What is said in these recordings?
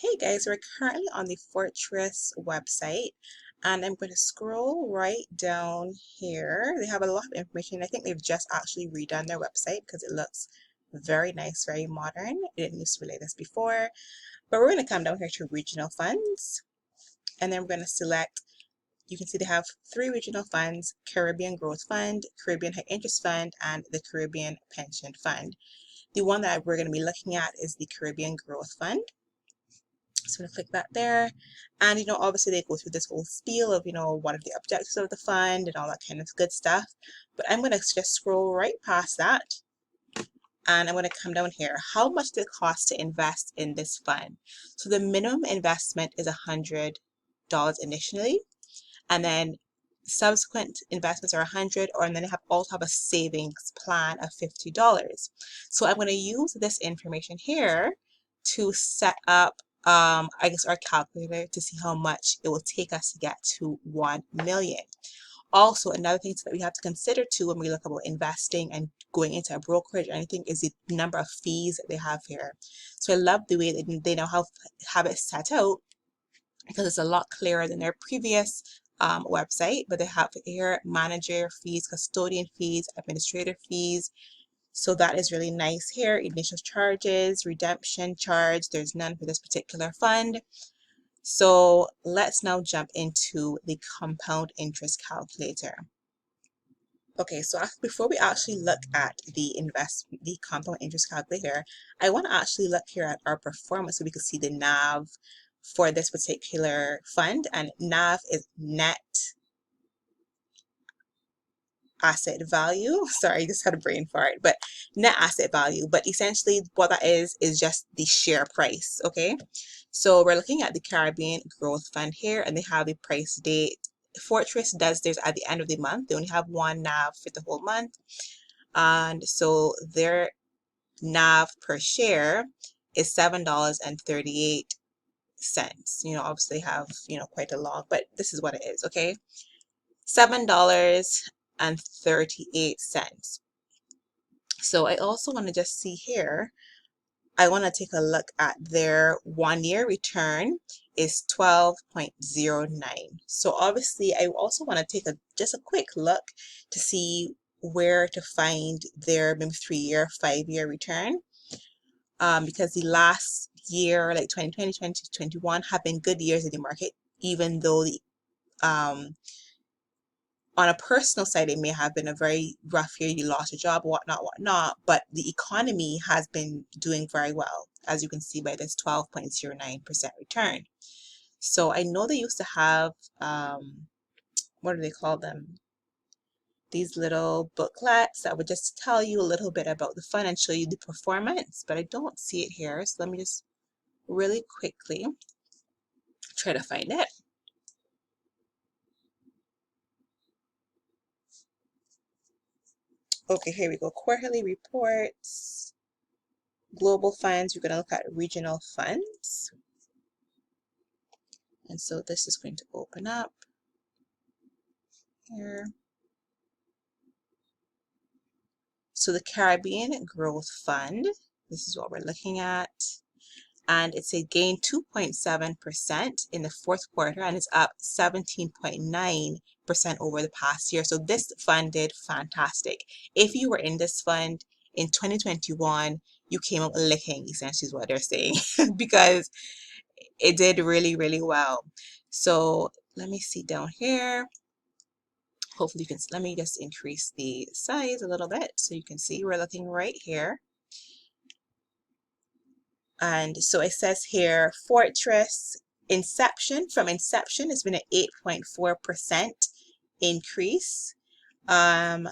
Hey guys, we're currently on the Fortress website and I'm going to scroll right down here. They have a lot of information. I think they've just actually redone their website because it looks very nice, very modern. It didn't used to be like this before. But we're going to come down here to regional funds and then we're going to select, you can see they have three regional funds: Caribbean Growth Fund, Caribbean High Interest Fund, and the Caribbean Pension Fund. The one that we're going to be looking at is the Caribbean Growth Fund. So I'm going to click that there. And, obviously they go through this whole spiel of, what are the objectives of the fund and all that kind of good stuff. But I'm going to just scroll right past that. And I'm going to come down here. How much does it cost to invest in this fund? So the minimum investment is $100 initially. And then subsequent investments are $100, and then also have a savings plan of $50. So I'm going to use this information here to set up I guess our calculator to see how much it will take us to get to 1 million. Also, another thing that we have to consider too when we look about investing and going into a brokerage or anything is the number of fees that they have here. So I love the way that they now have it set out, because it's a lot clearer than their previous website. But they have here manager fees, custodian fees, administrator fees. So that is really nice here. Initial charges, redemption charge, there's none for this particular fund. So let's now jump into the compound interest calculator. Okay, so before we actually look at the compound interest calculator, I want to actually look here at our performance so we can see the NAV for this particular fund. And NAV is net asset value. Sorry, I just had a brain fart, but net asset value. But essentially what that is just the share price. Okay, so we're looking at the Caribbean Growth Fund here, and they have the price date. Fortress does theirs at the end of the month. They only have one NAV for the whole month, and so their NAV per share is $7.38. Obviously have quite a long, but this is what it is. Okay, $7.38. So I also want to just see here, I want to take a look at their 1 year return is 12.09. So obviously I also want to take just a quick look to see where to find their maybe 3-year, 5-year return, because the last year, like 2020, 2021, have been good years in the market, even though the on a personal side, it may have been a very rough year. You lost your job, whatnot, but the economy has been doing very well, as you can see by this 12.09% return. So I know they used to have, what do they call them? These little booklets that would just tell you a little bit about the fund and show you the performance, but I don't see it here. So let me just really quickly try to find it. Okay, here we go. Quarterly reports, global funds. We're going to look at regional funds. And so this is going to open up here. So the Caribbean Growth Fund, this is what we're looking at. And it's a gain 2.7% in the fourth quarter, and it's up 17.9% over the past year. So this fund did fantastic. If you were in this fund in 2021, you came up licking, essentially is what they're saying, because it did really, really well. So let me see down here. Hopefully you can, let me just increase the size a little bit so you can see we're looking right here. And so it says here, Fortress from inception, it's been an 8.4% increase. Then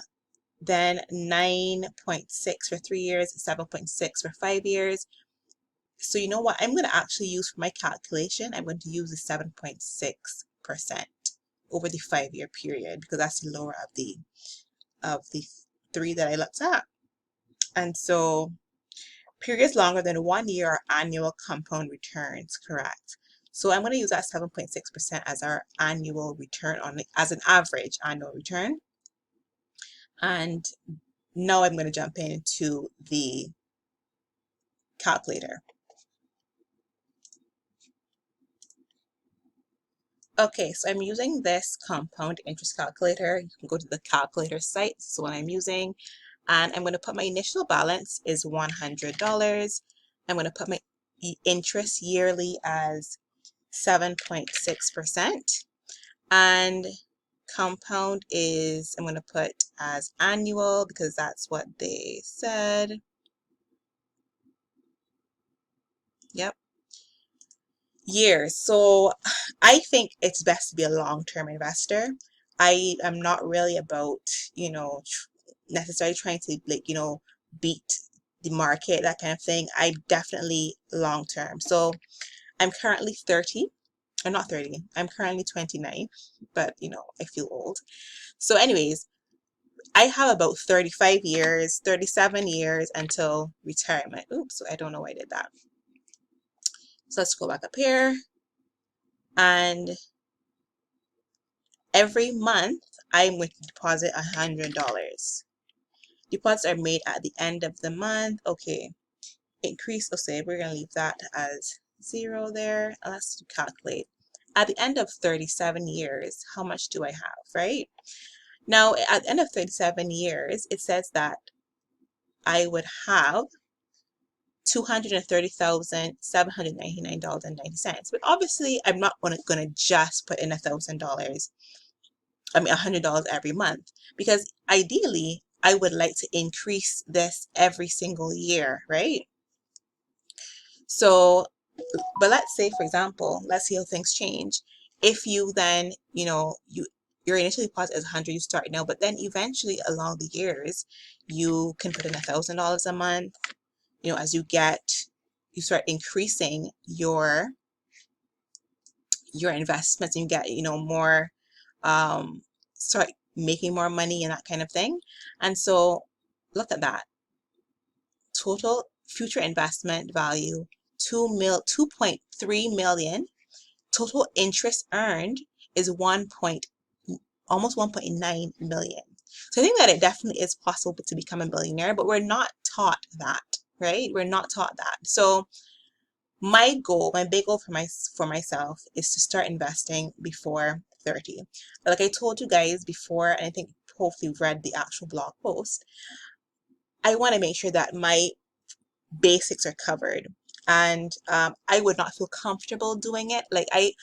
9.6 for 3 years, 7.6 for 5 years. So you know what I'm going to actually use for my calculation? I'm going to use the 7.6% over the 5-year period, because that's the lower of the 3 that I looked at. And so periods longer than 1 year are annual compound returns, correct? So I'm going to use that 7.6% as our annual return as an average annual return. And now I'm going to jump into the calculator. Okay, so I'm using this compound interest calculator. You can go to the calculator site. This is what I'm using. And I'm going to put my initial balance is $100. I'm going to put my interest yearly as 7.6%. And compound is, I'm going to put as annual because that's what they said. Yep. Years. So I think it's best to be a long-term investor. I am not really about, necessarily trying to beat the market, that kind of thing. I definitely long-term. So I'm currently 30. I'm not 30. I'm currently 29, but I feel old. So anyways, I have about 35 years, 37 years until retirement. Oops, I don't know why I did that. So let's go back up here. And every month, I'm going to deposit $100. Deposits are made at the end of the month. Okay, increase. Okay, we're going to leave that as 0 there. Let's calculate. At the end of 37 years, how much do I have, right? Now, at the end of 37 years, it says that I would have $230,799.90. But obviously, I'm not going to just put in $1,000. I mean, $100 every month, because ideally, I would like to increase this every single year, right? So, but let's say, for example, let's see how things change. If you then, your initial deposit is 100, you start now, but then eventually along the years, you can put in $1,000 a month. As you start increasing your investments, and you get, more, start making more money and that kind of thing. And so look at that. Total future investment value, 2.3 million. Total interest earned is almost 1.9 million. So I think that it definitely is possible to become a billionaire, but we're not taught that, right? We're not taught that. So my big goal for myself is to start investing before 30. Like I told you guys before, and I think hopefully you've read the actual blog post, I want to make sure that my basics are covered. And I would not feel comfortable doing it. Like I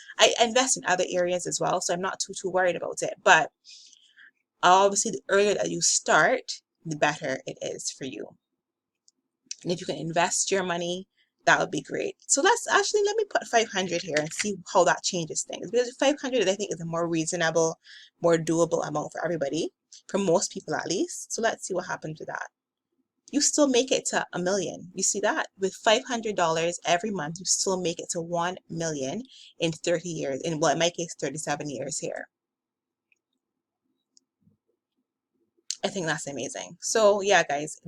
invest in other areas as well, so I'm not too worried about it. But obviously, the earlier that you start, the better it is for you. And if you can invest your money, that would be great. So let me put 500 here and see how that changes things. Because 500, I think, is a more reasonable, more doable amount for everybody, for most people at least. So let's see what happens with that. You still make it to $1 million. You see that? With $500 every month, you still make it to 1 million in 30 years. In my case, 37 years here. I think that's amazing. So yeah, guys,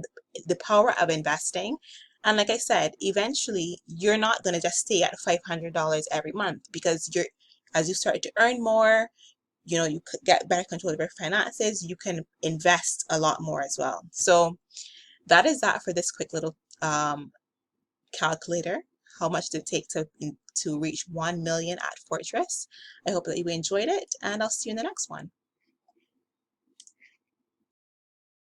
the power of investing. And like I said, eventually you're not going to just stay at $500 every month, because as you start to earn more, you could get better control of your finances, you can invest a lot more as well. So that is that for this quick little calculator. How much did it take to reach 1 million at Fortress? I hope that you enjoyed it, and I'll see you in the next one.